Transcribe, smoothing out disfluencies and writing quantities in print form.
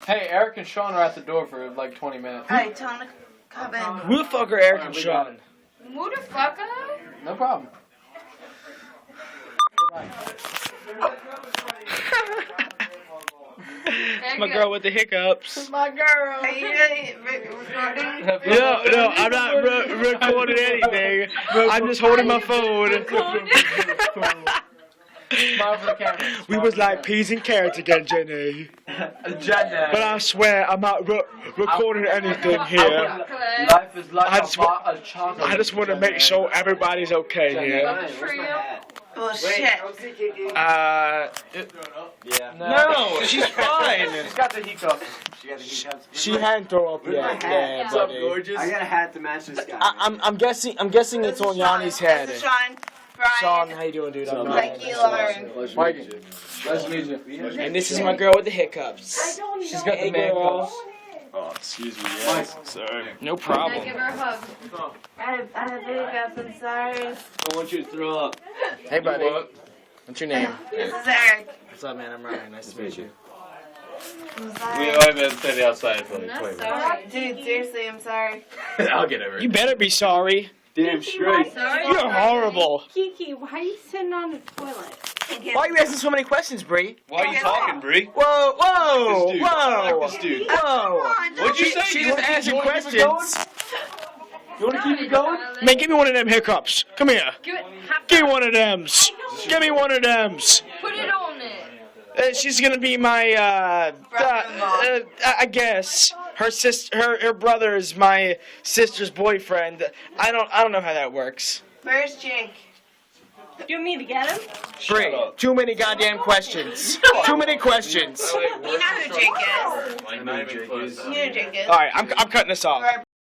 Hey, Eric and Sean are at the door for like 20 minutes. Alright, tell him to come in. Who the fuck are Eric and Sean? Motherfucker. No problem. It's my girl with the hiccups. My girl. Are you really recording? No, I'm not recording anything. I'm just holding my phone. Smile for the camera. We was like peas and carrots again, Jenny. Jenny. But I swear I'm not recording anything here. Life is like I just a chocolate. I just want to make sure everybody's okay here. Bullshit. Yeah. No, she's fine. She's got the hiccups. She hadn't thrown up yet. Yeah, What's up, buddy. gorgeous? I got a hat to match this guy. I'm guessing it's on Yanni's head. This is Sean. Sean, Brian. how you doing, dude? I'm Mikey, Lauren. Mikey. Nice to meet you. And this is my girl with the hiccups. She's got the Hey, man girl. cups. Oh, excuse me. Yes. Sorry. No Can I problem. give her a hug? I have hiccups, I'm sorry. I want you to throw up. Hey, buddy. What's your name? This is Eric. What's up, man? I'm Ryan. Nice to meet you. I'm We sorry. only been standing outside for like I'm 20 not minutes. sorry. Dude, seriously, I'm sorry. I'll get over it. You better be sorry. Damn straight. Sorry. You're horrible. Kiki, why are you sitting on the toilet? Why are you asking so many questions, Bree? Why are you talking, Bree? Whoa, whoa, This dude. whoa, This dude. whoa. What'd you say? She just asking wanna keep it questions. You want to keep it going? Man, give me one of them hiccups. Come here. Give it half. Give me one of thems. Give me one of thems. Put it on it. She's gonna be my, I guess. Her her brother is my sister's boyfriend. I don't know how that works. Where's Jake? Do you want me to get him? Bree, too many goddamn questions. Too many questions. You know who Jake is. Like, not even close. You know who Jake is. All right, I'm cutting this off. Alright,